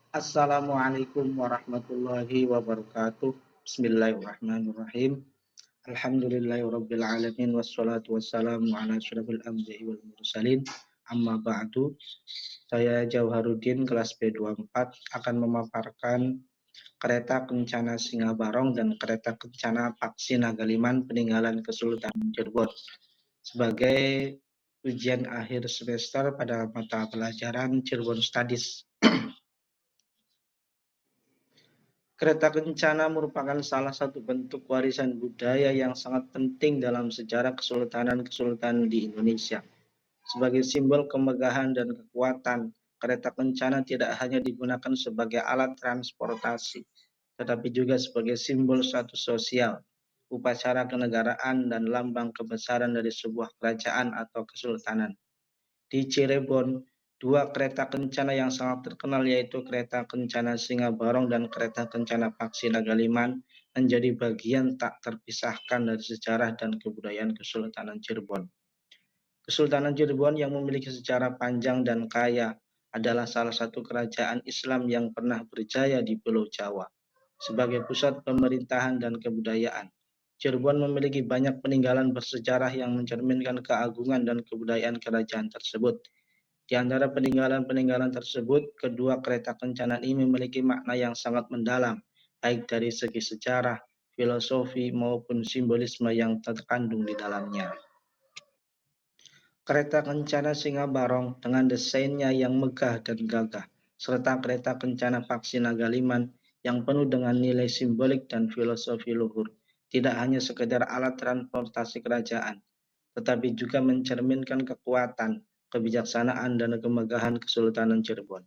Assalamualaikum warahmatullahi wabarakatuh. Bismillahirrahmanirrahim. Alhamdulillahirabbil alamin wassalatu wassalamu ala asyrofil anbiya'i wal mursalin. Amma ba'du. Saya Jauharuddin kelas B24 akan memaparkan kereta kencana Singa Barong dan kereta kencana Paksi Nagaliman peninggalan Kesultanan Cirebon sebagai ujian akhir semester pada mata pelajaran Cirebon Studies. Kereta kencana merupakan salah satu bentuk warisan budaya yang sangat penting dalam sejarah kesultanan-kesultanan di Indonesia. Sebagai simbol kemegahan dan kekuatan, kereta kencana tidak hanya digunakan sebagai alat transportasi, tetapi juga sebagai simbol status sosial, upacara kenegaraan, dan lambang kebesaran dari sebuah kerajaan atau kesultanan. Di Cirebon, dua kereta kencana yang sangat terkenal yaitu kereta kencana Singa Barong dan kereta kencana Paksi Nagaliman menjadi bagian tak terpisahkan dari sejarah dan kebudayaan Kesultanan Cirebon. Kesultanan Cirebon yang memiliki sejarah panjang dan kaya adalah salah satu kerajaan Islam yang pernah berjaya di Pulau Jawa. Sebagai pusat pemerintahan dan kebudayaan, Cirebon memiliki banyak peninggalan bersejarah yang mencerminkan keagungan dan kebudayaan kerajaan tersebut. Di antara peninggalan-peninggalan tersebut, kedua kereta kencana ini memiliki makna yang sangat mendalam, baik dari segi sejarah, filosofi, maupun simbolisme yang terkandung di dalamnya. Kereta kencana Singa Barong dengan desainnya yang megah dan gagah, serta kereta kencana Paksi Nagaliman yang penuh dengan nilai simbolik dan filosofi luhur, tidak hanya sekedar alat transportasi kerajaan, tetapi juga mencerminkan kekuatan, kebijaksanaan, dan kemegahan Kesultanan Cirebon.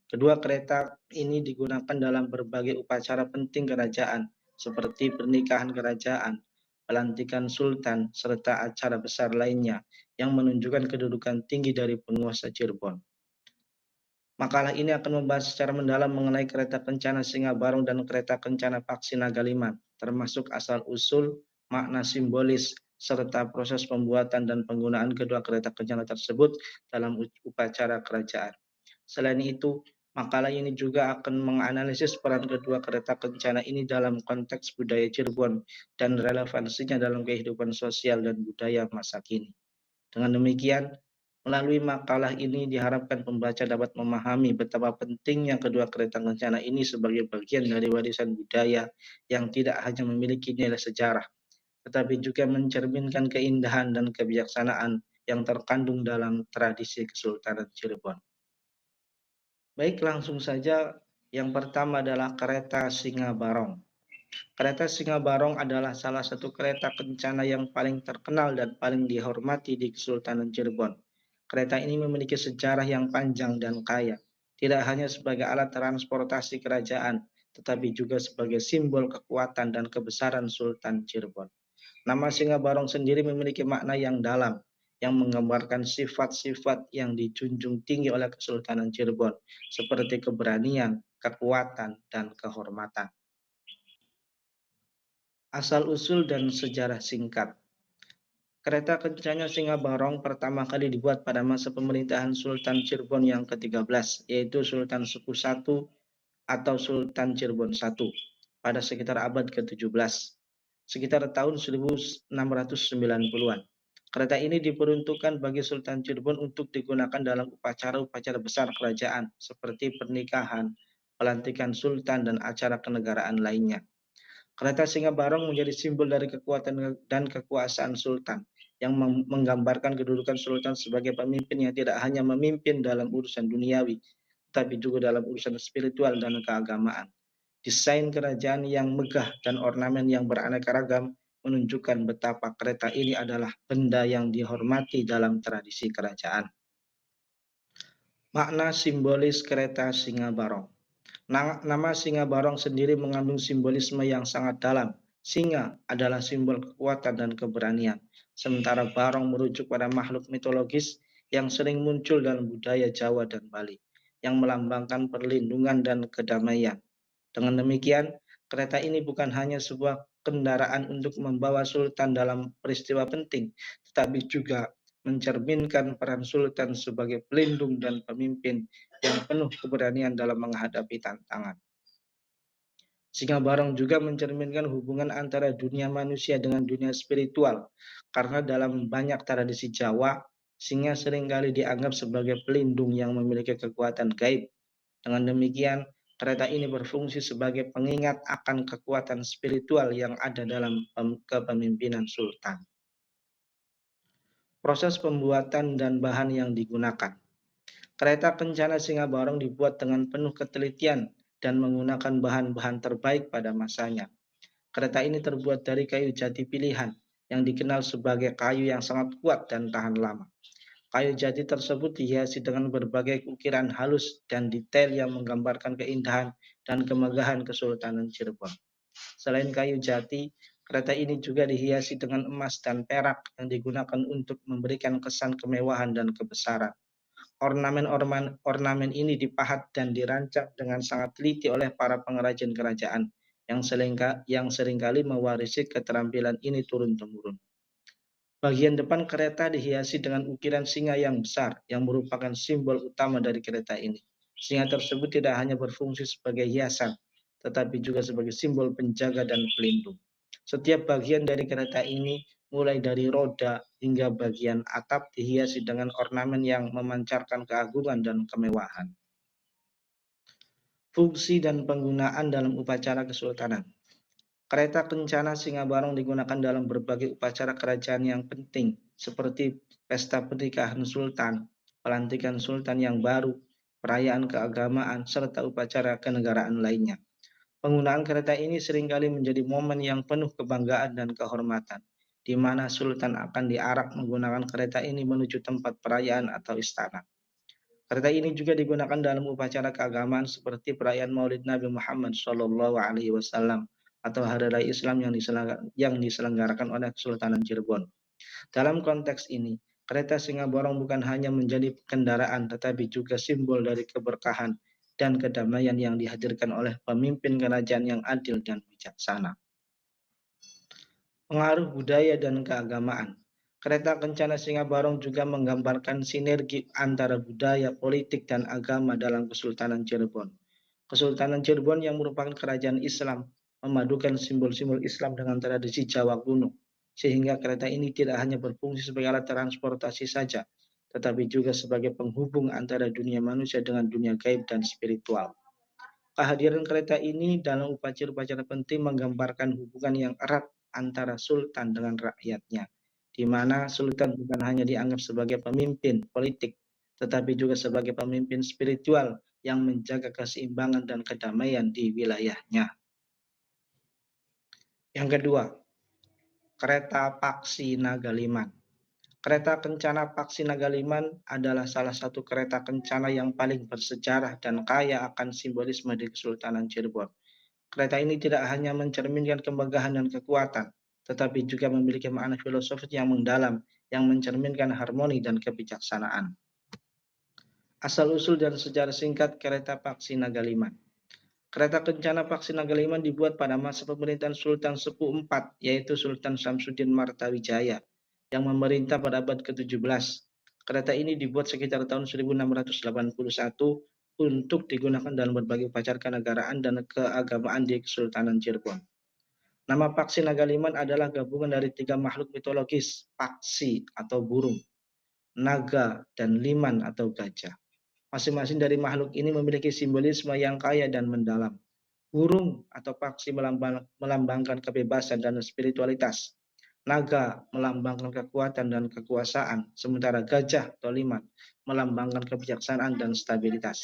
Kedua kereta ini digunakan dalam berbagai upacara penting kerajaan, seperti pernikahan kerajaan, pelantikan sultan, serta acara besar lainnya yang menunjukkan kedudukan tinggi dari penguasa Cirebon. Makalah ini akan membahas secara mendalam mengenai kereta kencana Singa Barong dan kereta kencana Paksi Nagaliman, termasuk asal-usul, makna simbolis, serta proses pembuatan dan penggunaan kedua kereta kencana tersebut dalam upacara kerajaan. Selain itu, makalah ini juga akan menganalisis peran kedua kereta kencana ini dalam konteks budaya Cirebon dan relevansinya dalam kehidupan sosial dan budaya masa kini. Dengan demikian, melalui makalah ini diharapkan pembaca dapat memahami betapa pentingnya kedua kereta kencana ini sebagai bagian dari warisan budaya yang tidak hanya memiliki nilai sejarah, tetapi juga mencerminkan keindahan dan kebijaksanaan yang terkandung dalam tradisi Kesultanan Cirebon. Baik, langsung saja. Yang pertama adalah kereta Singa Barong. Kereta Singa Barong adalah salah satu kereta kencana yang paling terkenal dan paling dihormati di Kesultanan Cirebon. Kereta ini memiliki sejarah yang panjang dan kaya, tidak hanya sebagai alat transportasi kerajaan, tetapi juga sebagai simbol kekuatan dan kebesaran Sultan Cirebon. Nama Singa Barong sendiri memiliki makna yang dalam, yang menggambarkan sifat-sifat yang dijunjung tinggi oleh Kesultanan Cirebon, seperti keberanian, kekuatan, dan kehormatan. Asal-usul dan sejarah singkat. Kereta kencana Singa Barong pertama kali dibuat pada masa pemerintahan Sultan Cirebon yang ke-13, yaitu Sultan Sepuh I atau Sultan Cirebon I, pada sekitar abad ke-17, sekitar tahun 1690-an. Kereta ini diperuntukkan bagi Sultan Cirebon untuk digunakan dalam upacara-upacara besar kerajaan, seperti pernikahan, pelantikan sultan, dan acara kenegaraan lainnya. Kereta Singa Barong menjadi simbol dari kekuatan dan kekuasaan sultan, yang menggambarkan kedudukan sultan sebagai pemimpin yang tidak hanya memimpin dalam urusan duniawi, tapi juga dalam urusan spiritual dan keagamaan. Desain kerajaan yang megah dan ornamen yang beraneka ragam menunjukkan betapa kereta ini adalah benda yang dihormati dalam tradisi kerajaan. Makna simbolis kereta Singa Barong. Nama Singa Barong sendiri mengandung simbolisme yang sangat dalam. Singa adalah simbol kekuatan dan keberanian, sementara Barong merujuk pada makhluk mitologis yang sering muncul dalam budaya Jawa dan Bali, yang melambangkan perlindungan dan kedamaian. Dengan demikian, kereta ini bukan hanya sebuah kendaraan untuk membawa sultan dalam peristiwa penting, tetapi juga mencerminkan peran sultan sebagai pelindung dan pemimpin yang penuh keberanian dalam menghadapi tantangan. Singa Barong juga mencerminkan hubungan antara dunia manusia dengan dunia spiritual, karena dalam banyak tradisi Jawa, singa seringkali dianggap sebagai pelindung yang memiliki kekuatan gaib. Dengan demikian, kereta ini berfungsi sebagai pengingat akan kekuatan spiritual yang ada dalam kepemimpinan sultan. Proses pembuatan dan bahan yang digunakan. Kereta kencana Singa Barong dibuat dengan penuh ketelitian dan menggunakan bahan-bahan terbaik pada masanya. Kereta ini terbuat dari kayu jati pilihan yang dikenal sebagai kayu yang sangat kuat dan tahan lama. Kayu jati tersebut dihiasi dengan berbagai ukiran halus dan detail yang menggambarkan keindahan dan kemegahan Kesultanan Cirebon. Selain kayu jati, kereta ini juga dihiasi dengan emas dan perak yang digunakan untuk memberikan kesan kemewahan dan kebesaran. Ornamen ini dipahat dan dirancang dengan sangat teliti oleh para pengrajin kerajaan yang seringkali mewarisi keterampilan ini turun-temurun. Bagian depan kereta dihiasi dengan ukiran singa yang besar yang merupakan simbol utama dari kereta ini. Singa tersebut tidak hanya berfungsi sebagai hiasan, tetapi juga sebagai simbol penjaga dan pelindung. Setiap bagian dari kereta ini, mulai dari roda hingga bagian atap, dihiasi dengan ornamen yang memancarkan keagungan dan kemewahan. Fungsi dan penggunaan dalam upacara kesultanan. Kereta kencana Singa Barong digunakan dalam berbagai upacara kerajaan yang penting, seperti pesta pernikahan sultan, pelantikan sultan yang baru, perayaan keagamaan, serta upacara kenegaraan lainnya. Penggunaan kereta ini seringkali menjadi momen yang penuh kebanggaan dan kehormatan, di mana sultan akan diarak menggunakan kereta ini menuju tempat perayaan atau istana. Kereta ini juga digunakan dalam upacara keagamaan seperti perayaan Maulid Nabi Muhammad SAW atau Hari Raya Islam yang diselenggarakan oleh Kesultanan Cirebon. Dalam konteks ini, kereta Singa Borong bukan hanya menjadi kendaraan, tetapi juga simbol dari keberkahan dan kedamaian yang dihadirkan oleh pemimpin kerajaan yang adil dan bijaksana. Pengaruh budaya dan keagamaan. Kereta kencana Singa Barong juga menggambarkan sinergi antara budaya, politik, dan agama dalam Kesultanan Cirebon. Kesultanan Cirebon yang merupakan kerajaan Islam memadukan simbol-simbol Islam dengan tradisi Jawa kuno, sehingga kereta ini tidak hanya berfungsi sebagai alat transportasi saja, tetapi juga sebagai penghubung antara dunia manusia dengan dunia gaib dan spiritual. Kehadiran kereta ini dalam upacara-upacara penting menggambarkan hubungan yang erat antara sultan dengan rakyatnya, di mana sultan bukan hanya dianggap sebagai pemimpin politik, tetapi juga sebagai pemimpin spiritual yang menjaga keseimbangan dan kedamaian di wilayahnya. Yang kedua, kereta Paksi Nagaliman. Kereta kencana Paksi Nagaliman adalah salah satu kereta kencana yang paling bersejarah dan kaya akan simbolisme di Kesultanan Cirebon. Kereta ini tidak hanya mencerminkan kemegahan dan kekuatan, tetapi juga memiliki makna filosofis yang mendalam yang mencerminkan harmoni dan kebijaksanaan. Asal-usul dan sejarah singkat kereta Paksi Nagaliman. Kereta kencana Paksi Nagaliman dibuat pada masa pemerintahan Sultan Sepuh IV, yaitu Sultan Samsudin Martawijaya, yang memerintah pada abad ke-17. Kereta ini dibuat sekitar tahun 1681 untuk digunakan dalam berbagai upacara kenegaraan dan keagamaan di Kesultanan Cirebon. Nama Paksi Nagaliman adalah gabungan dari 3 makhluk mitologis, Paksi atau burung, Naga, dan Liman atau gajah. Masing-masing dari makhluk ini memiliki simbolisme yang kaya dan mendalam. Burung atau paksi melambangkan kebebasan dan spiritualitas. Naga melambangkan kekuatan dan kekuasaan, sementara gajah atau liman melambangkan kebijaksanaan dan stabilitas.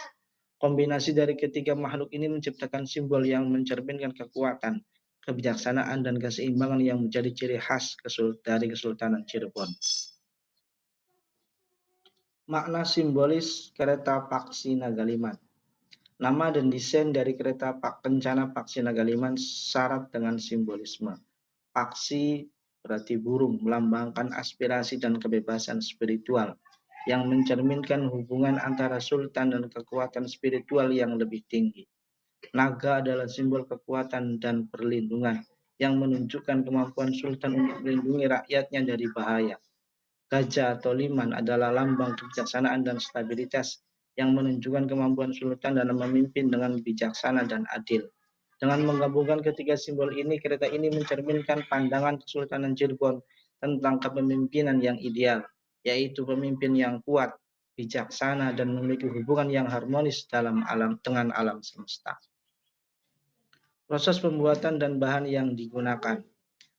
Kombinasi dari ketiga makhluk ini menciptakan simbol yang mencerminkan kekuatan, kebijaksanaan, dan keseimbangan yang menjadi ciri khas dari Kesultanan Cirebon. Makna simbolis kereta Paksi Nagaliman. Nama dan desain dari kereta kencana Paksi Nagaliman syarat dengan simbolisme. Paksi berarti burung, melambangkan aspirasi dan kebebasan spiritual yang mencerminkan hubungan antara sultan dan kekuatan spiritual yang lebih tinggi. Naga adalah simbol kekuatan dan perlindungan yang menunjukkan kemampuan sultan untuk melindungi rakyatnya dari bahaya. Gajah atau liman adalah lambang kebijaksanaan dan stabilitas yang menunjukkan kemampuan sultan dalam memimpin dengan bijaksana dan adil. Dengan menggabungkan ketiga simbol ini, kereta ini mencerminkan pandangan Kesultanan Cirebon tentang kepemimpinan yang ideal, yaitu pemimpin yang kuat, bijaksana, dan memiliki hubungan yang harmonis dengan alam semesta. Proses pembuatan dan bahan yang digunakan.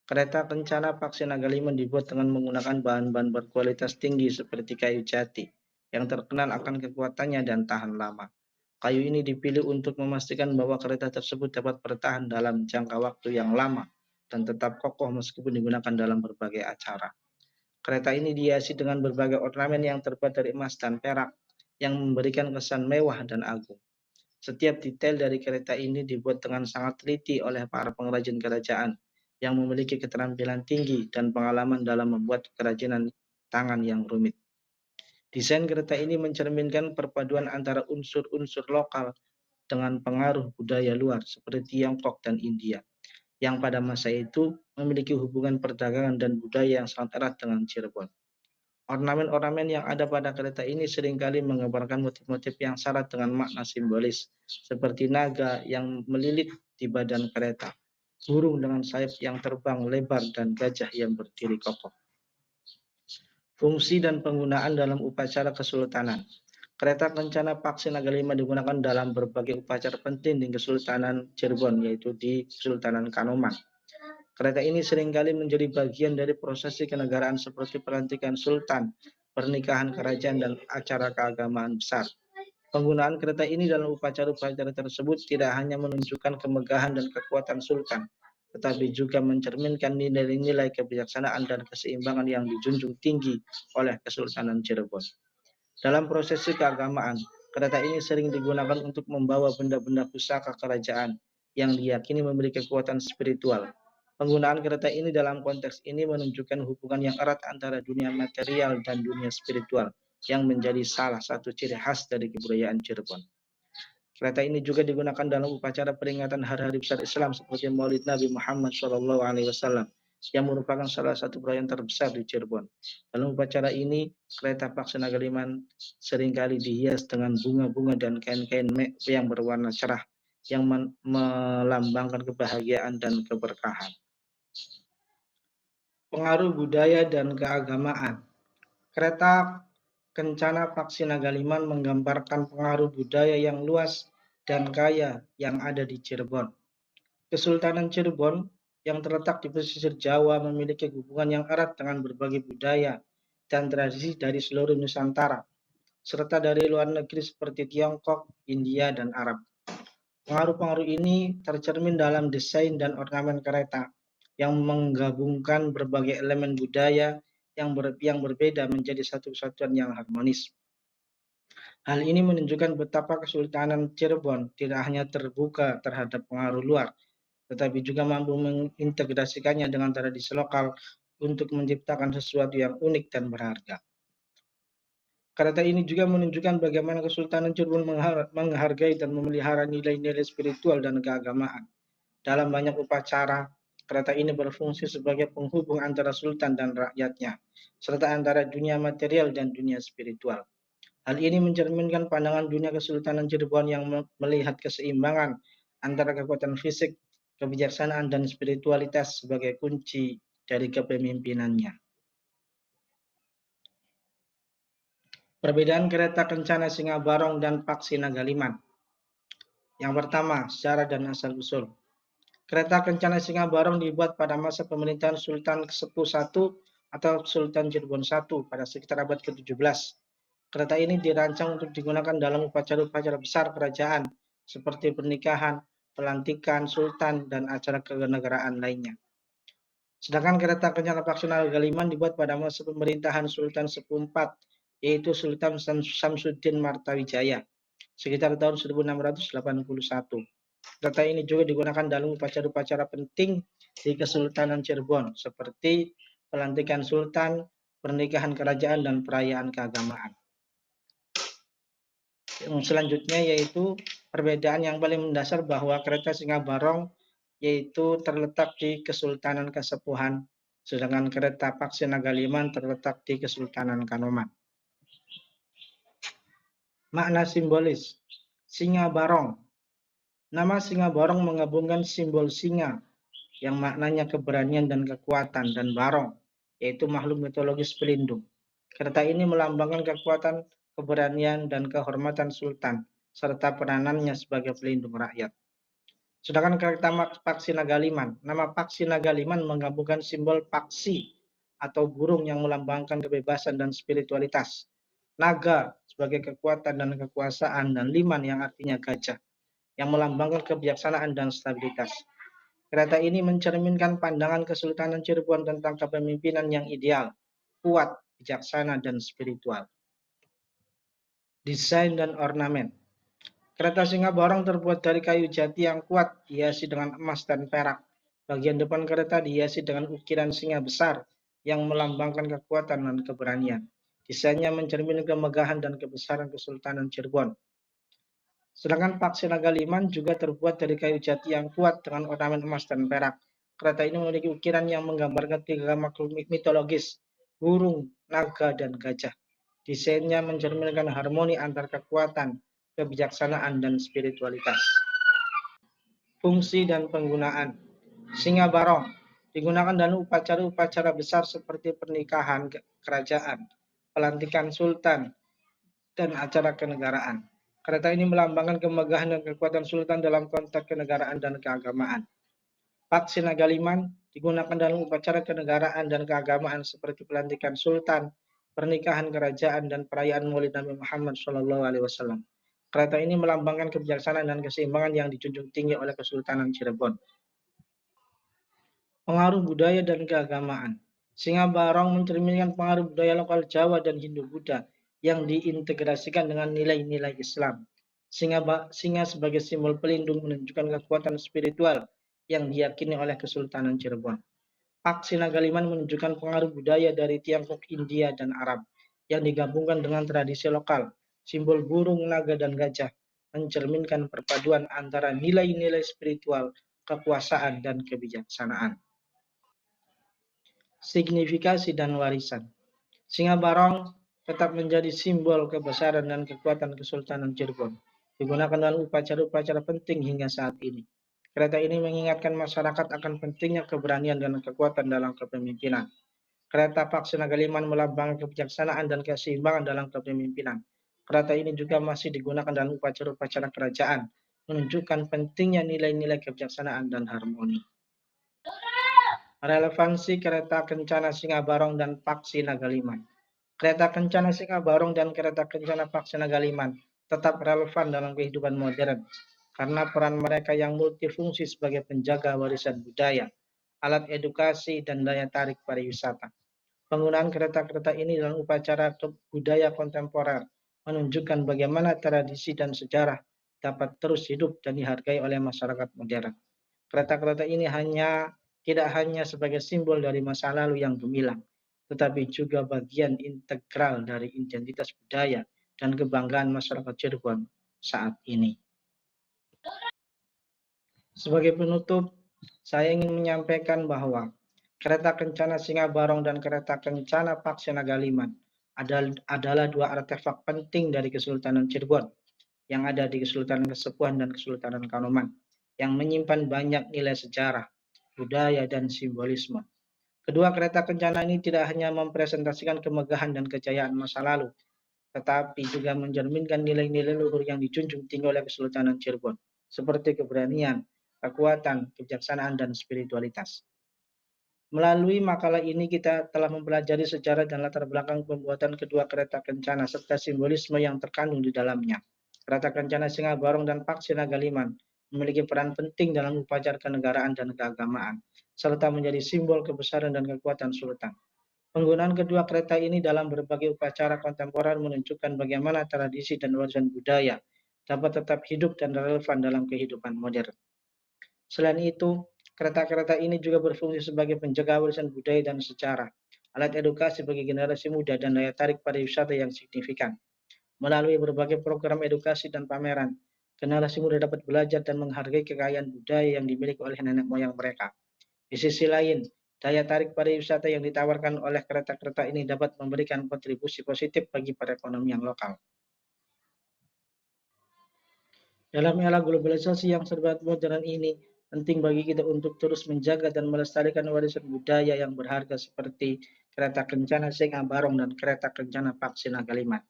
Kereta kencana Paksi Naga 5 dibuat dengan menggunakan bahan-bahan berkualitas tinggi seperti kayu jati, yang terkenal akan kekuatannya dan tahan lama. Kayu ini dipilih untuk memastikan bahwa kereta tersebut dapat bertahan dalam jangka waktu yang lama dan tetap kokoh meskipun digunakan dalam berbagai acara. Kereta ini dihiasi dengan berbagai ornamen yang terbuat dari emas dan perak, yang memberikan kesan mewah dan agung. Setiap detail dari kereta ini dibuat dengan sangat teliti oleh para pengrajin kerajaan yang memiliki keterampilan tinggi dan pengalaman dalam membuat kerajinan tangan yang rumit. Desain kereta ini mencerminkan perpaduan antara unsur-unsur lokal dengan pengaruh budaya luar seperti Tiongkok dan India, yang pada masa itu memiliki hubungan perdagangan dan budaya yang sangat erat dengan Cirebon. Ornamen-ornamen yang ada pada kereta ini seringkali menggambarkan motif-motif yang syarat dengan makna simbolis, seperti naga yang melilit di badan kereta, burung dengan sayap yang terbang lebar, dan gajah yang berdiri kokoh. Fungsi dan penggunaan dalam upacara kesultanan. Kereta kencana Paksi Naga 5 digunakan dalam berbagai upacara penting di Kesultanan Cirebon, yaitu di Kesultanan Kanoman. Kereta ini seringkali menjadi bagian dari prosesi kenegaraan seperti pelantikan sultan, pernikahan kerajaan, dan acara keagamaan besar. Penggunaan kereta ini dalam upacara-upacara tersebut tidak hanya menunjukkan kemegahan dan kekuatan sultan, tetapi juga mencerminkan nilai-nilai kebijaksanaan dan keseimbangan yang dijunjung tinggi oleh Kesultanan Cirebon. Dalam prosesi keagamaan, kereta ini sering digunakan untuk membawa benda-benda pusaka kerajaan yang diyakini memiliki kekuatan spiritual. Penggunaan kereta ini dalam konteks ini menunjukkan hubungan yang erat antara dunia material dan dunia spiritual, yang menjadi salah satu ciri khas dari kebudayaan Cirebon. Kereta ini juga digunakan dalam upacara peringatan hari-hari besar Islam seperti Maulid Nabi Muhammad SAW, yang merupakan salah satu perayaan terbesar di Cirebon. Dalam upacara ini, kereta Paksi Naga 5 seringkali dihias dengan bunga-bunga dan kain-kain yang berwarna cerah, yang melambangkan kebahagiaan dan keberkahan. Pengaruh budaya dan keagamaan. Kereta kencana Paksi Naga 5 menggambarkan pengaruh budaya yang luas dan kaya yang ada di Cirebon. Kesultanan Cirebon yang terletak di pesisir Jawa memiliki hubungan yang erat dengan berbagai budaya dan tradisi dari seluruh Nusantara, serta dari luar negeri seperti Tiongkok, India, dan Arab. Pengaruh-pengaruh ini tercermin dalam desain dan ornamen kereta yang menggabungkan berbagai elemen budaya yang berbeda menjadi satu kesatuan yang harmonis. Hal ini menunjukkan betapa Kesultanan Cirebon tidak hanya terbuka terhadap pengaruh luar, tetapi juga mampu mengintegrasikannya dengan tradisi lokal untuk menciptakan sesuatu yang unik dan berharga. Kereta ini juga menunjukkan bagaimana Kesultanan Cirebon menghargai dan memelihara nilai-nilai spiritual dan keagamaan. Dalam banyak upacara, kereta ini berfungsi sebagai penghubung antara sultan dan rakyatnya, serta antara dunia material dan dunia spiritual. Hal ini mencerminkan pandangan dunia Kesultanan Cirebon yang melihat keseimbangan antara kekuatan fisik, kebijaksanaan, dan spiritualitas sebagai kunci dari kepemimpinannya. Perbedaan kereta kencana Singa Barong dan Paksi Nagaliman. Yang pertama, sejarah dan asal-usul. Kereta kencana Singa Barong dibuat pada masa pemerintahan Sultan Sepuh I atau Sultan Cirebon I pada sekitar abad ke-17. Kereta ini dirancang untuk digunakan dalam upacara-upacara besar kerajaan seperti pernikahan, pelantikan sultan, dan acara kenegaraan lainnya. Sedangkan kereta kencana Paksi Nagaliman dibuat pada masa pemerintahan Sultan Sepuh IV, yaitu Sultan Samsuddin Martawijaya, sekitar tahun 1681. Kereta ini juga digunakan dalam upacara-upacara penting di Kesultanan Cirebon, seperti pelantikan sultan, pernikahan kerajaan, dan perayaan keagamaan. Yang selanjutnya yaitu perbedaan yang paling mendasar bahwa kereta Singa Barong yaitu terletak di Kesultanan Kasepuhan, sedangkan kereta Paksi Nagaliman terletak di Kesultanan Kanoman. Makna simbolis. Singa Barong. Nama Singa Barong menggabungkan simbol singa yang maknanya keberanian dan kekuatan, dan barong, yaitu makhluk mitologis pelindung. Kereta ini melambangkan kekuatan, keberanian, dan kehormatan sultan, serta peranannya sebagai pelindung rakyat. Sedangkan kereta Paksi Nagaliman, nama Paksi Nagaliman menggabungkan simbol paksi atau burung yang melambangkan kebebasan dan spiritualitas. Naga sebagai kekuatan dan kekuasaan, dan liman yang artinya gajah, yang melambangkan kebijaksanaan dan stabilitas. Kereta ini mencerminkan pandangan Kesultanan Cirebon tentang kepemimpinan yang ideal, kuat, bijaksana, dan spiritual. Desain dan ornamen. Kereta Singa Barong terbuat dari kayu jati yang kuat, dihiasi dengan emas dan perak. Bagian depan kereta dihiasi dengan ukiran singa besar yang melambangkan kekuatan dan keberanian. Desainnya mencerminkan kemegahan dan kebesaran Kesultanan Cirebon. Sedangkan Paksi Nagaliman juga terbuat dari kayu jati yang kuat dengan ornamen emas dan perak. Kereta ini memiliki ukiran yang menggambarkan tiga makhluk mitologis, burung, naga, dan gajah. Desainnya mencerminkan harmoni antar kekuatan, kebijaksanaan, dan spiritualitas. Fungsi dan penggunaan. Singa Barong digunakan dalam upacara-upacara besar seperti pernikahan kerajaan, pelantikan sultan, dan acara kenegaraan. Kereta ini melambangkan kemegahan dan kekuatan sultan dalam konteks kenegaraan dan keagamaan. Paksi Nagaliman digunakan dalam upacara kenegaraan dan keagamaan seperti pelantikan sultan, pernikahan kerajaan, dan perayaan Maulid Nabi Muhammad SAW. Kereta ini melambangkan kebijaksanaan dan keseimbangan yang dijunjung tinggi oleh Kesultanan Cirebon. Pengaruh budaya dan keagamaan. Singa Barong mencerminkan pengaruh budaya lokal Jawa dan Hindu-Buddha yang diintegrasikan dengan nilai-nilai Islam. Singa sebagai simbol pelindung menunjukkan kekuatan spiritual yang diyakini oleh Kesultanan Cirebon. Paksi Nagaliman menunjukkan pengaruh budaya dari Tiongkok, India, dan Arab yang digabungkan dengan tradisi lokal. Simbol burung, naga, dan gajah mencerminkan perpaduan antara nilai-nilai spiritual, kekuasaan, dan kebijaksanaan. Signifikasi dan warisan. Singa Barong tetap menjadi simbol kebesaran dan kekuatan Kesultanan Cirebon, digunakan dalam upacara-upacara penting hingga saat ini. Kereta ini mengingatkan masyarakat akan pentingnya keberanian dan kekuatan dalam kepemimpinan. Kereta Paksi Nagaliman melambangkan kebijaksanaan dan keseimbangan dalam kepemimpinan. Kereta ini juga masih digunakan dalam upacara-upacara kerajaan, menunjukkan pentingnya nilai-nilai kebijaksanaan dan harmoni. Relevansi kereta Kencana Singa Barong dan Paksi Nagaliman. Kereta Kencana Singa Barong dan kereta Kencana Paksi Nagaliman tetap relevan dalam kehidupan modern karena peran mereka yang multifungsi sebagai penjaga warisan budaya, alat edukasi, dan daya tarik pariwisata. Penggunaan kereta-kereta ini dalam upacara budaya kontemporer menunjukkan bagaimana tradisi dan sejarah dapat terus hidup dan dihargai oleh masyarakat modern. Kereta-kereta ini tidak hanya sebagai simbol dari masa lalu yang gemilang, tetapi juga bagian integral dari identitas budaya dan kebanggaan masyarakat Cirebon saat ini. Sebagai penutup, saya ingin menyampaikan bahwa kereta Kencana Singa Barong dan kereta Kencana Paksi Nagaliman adalah dua artefak penting dari Kesultanan Cirebon yang ada di Kesultanan Kasepuhan dan Kesultanan Kanoman, yang menyimpan banyak nilai sejarah, budaya, dan simbolisme. Kedua kereta kencana ini tidak hanya mempresentasikan kemegahan dan kejayaan masa lalu, tetapi juga mencerminkan nilai-nilai luhur yang dijunjung tinggi oleh Kesultanan Cirebon, seperti keberanian, kekuatan, kebijaksanaan, dan spiritualitas. Melalui makalah ini kita telah mempelajari sejarah dan latar belakang pembuatan kedua kereta kencana serta simbolisme yang terkandung di dalamnya. Kereta kencana Singa Barong dan Paksi Nagaliman memiliki peran penting dalam upacara kenegaraan dan keagamaan, serta menjadi simbol kebesaran dan kekuatan sultan. Penggunaan kedua kereta ini dalam berbagai upacara kontemporer menunjukkan bagaimana tradisi dan warisan budaya dapat tetap hidup dan relevan dalam kehidupan modern. Selain itu, kereta-kereta ini juga berfungsi sebagai penjaga warisan budaya dan sejarah, alat edukasi bagi generasi muda, dan daya tarik pariwisata yang signifikan. Melalui berbagai program edukasi dan pameran, generasi muda dapat belajar dan menghargai kekayaan budaya yang dimiliki oleh nenek moyang mereka. Di sisi lain, daya tarik pariwisata yang ditawarkan oleh kereta-kereta ini dapat memberikan kontribusi positif bagi perekonomian lokal. Dalam era globalisasi yang serba modern ini, penting bagi kita untuk terus menjaga dan melestarikan warisan budaya yang berharga seperti kereta kencana Singa Barong dan kereta kencana Paksi Nagalimat.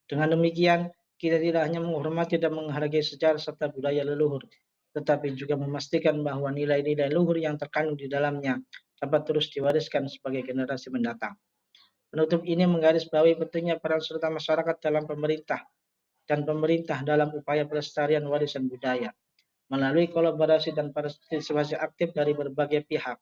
Dengan demikian, kita tidak hanya menghormati dan menghargai sejarah serta budaya leluhur, tetapi juga memastikan bahwa nilai-nilai luhur yang terkandung di dalamnya dapat terus diwariskan sebagai generasi mendatang. Penutup ini menggarisbawahi pentingnya peran serta masyarakat dalam pemerintah dan pemerintah dalam upaya pelestarian warisan budaya. Melalui kolaborasi dan partisipasi aktif dari berbagai pihak,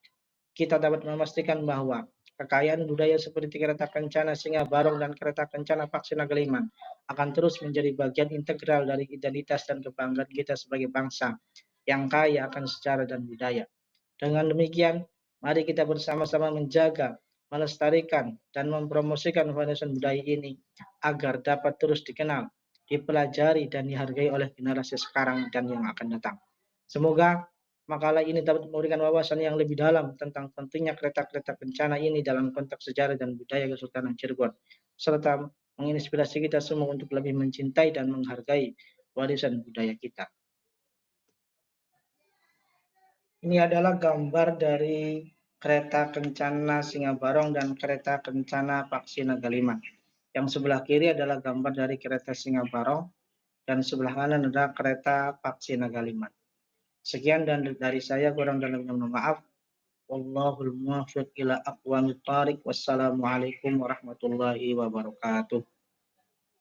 kita dapat memastikan bahwa kekayaan budaya seperti kereta kencana Singa Barong dan kereta kencana Paksi Nagaliman akan terus menjadi bagian integral dari identitas dan kebanggaan kita sebagai bangsa yang kaya akan sejarah dan budaya. Dengan demikian, mari kita bersama-sama menjaga, melestarikan, dan mempromosikan warisan budaya ini agar dapat terus dikenal, dipelajari, dan dihargai oleh generasi sekarang dan yang akan datang. Semoga makalah ini dapat memberikan wawasan yang lebih dalam tentang pentingnya kereta-kereta kencana ini dalam konteks sejarah dan budaya Kesultanan Cirebon, serta menginspirasi kita semua untuk lebih mencintai dan menghargai warisan budaya kita. Ini adalah gambar dari kereta kencana Singa Barong dan kereta kencana Paksi Nagaliman. Yang sebelah kiri adalah gambar dari kereta Singa Barong dan sebelah kanan adalah kereta Paksi Nagaliman. Sekian dan dari saya, kurang dan lebihnya mohon maaf. Wallahul muwaffiq ila aqwamit thariq. Wassalamualaikum warahmatullahi wabarakatuh.